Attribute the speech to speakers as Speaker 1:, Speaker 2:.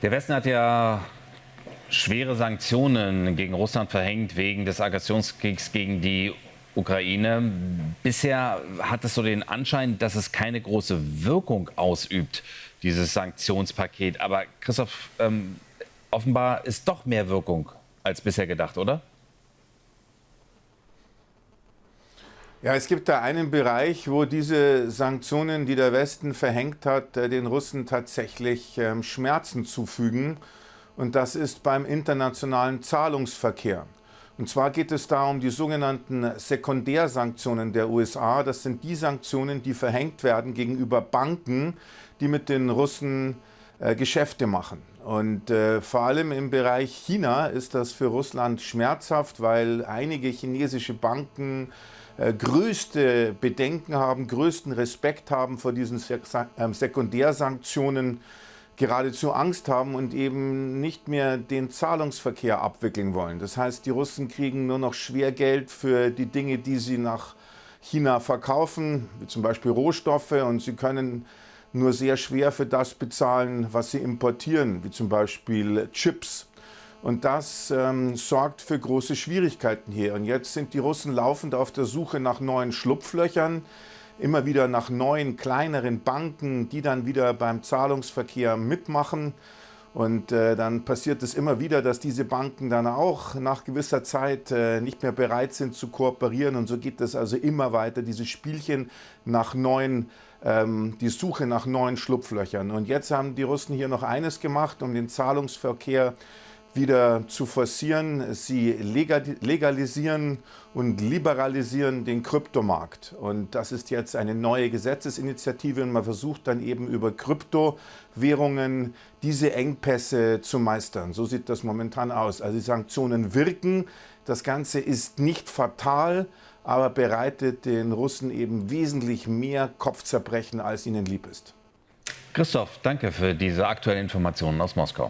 Speaker 1: Der Westen hat ja schwere Sanktionen gegen Russland verhängt wegen des Aggressionskriegs gegen die Ukraine. Bisher hat es so den Anschein, dass es keine große Wirkung ausübt, dieses Sanktionspaket. Aber Christoph, offenbar ist doch mehr Wirkung als bisher gedacht, oder?
Speaker 2: Ja, es gibt da einen Bereich, wo diese Sanktionen, die der Westen verhängt hat, den Russen tatsächlich Schmerzen zufügen. Und das ist beim internationalen Zahlungsverkehr. Und zwar geht es da um die sogenannten Sekundärsanktionen der USA. Das sind die Sanktionen, die verhängt werden gegenüber Banken, die mit den Russen Geschäfte machen. Und vor allem im Bereich China ist das für Russland schmerzhaft, weil einige chinesische Banken größte Bedenken haben, größten Respekt haben vor diesen Sekundärsanktionen, geradezu Angst haben und eben nicht mehr den Zahlungsverkehr abwickeln wollen. Das heißt, die Russen kriegen nur noch Schwergeld für die Dinge, die sie nach China verkaufen, wie zum Beispiel Rohstoffe, und sie können nur sehr schwer für das bezahlen, was sie importieren, wie zum Beispiel Chips. Und das sorgt für große Schwierigkeiten hier. Und jetzt sind die Russen laufend auf der Suche nach neuen Schlupflöchern, immer wieder nach neuen, kleineren Banken, die dann wieder beim Zahlungsverkehr mitmachen. Und dann passiert es immer wieder, dass diese Banken dann auch nach gewisser Zeit nicht mehr bereit sind zu kooperieren. Und so geht es also immer weiter, dieses Spielchen nach neuen, die Suche nach neuen Schlupflöchern. Und jetzt haben die Russen hier noch eines gemacht, um den Zahlungsverkehr wieder zu forcieren. Sie legalisieren und liberalisieren den Kryptomarkt. Und das ist jetzt eine neue Gesetzesinitiative und man versucht dann eben über Kryptowährungen diese Engpässe zu meistern. So sieht das momentan aus. Also die Sanktionen wirken. Das Ganze ist nicht fatal, aber bereitet den Russen eben wesentlich mehr Kopfzerbrechen, als ihnen lieb ist.
Speaker 1: Christoph, danke für diese aktuellen Informationen aus Moskau.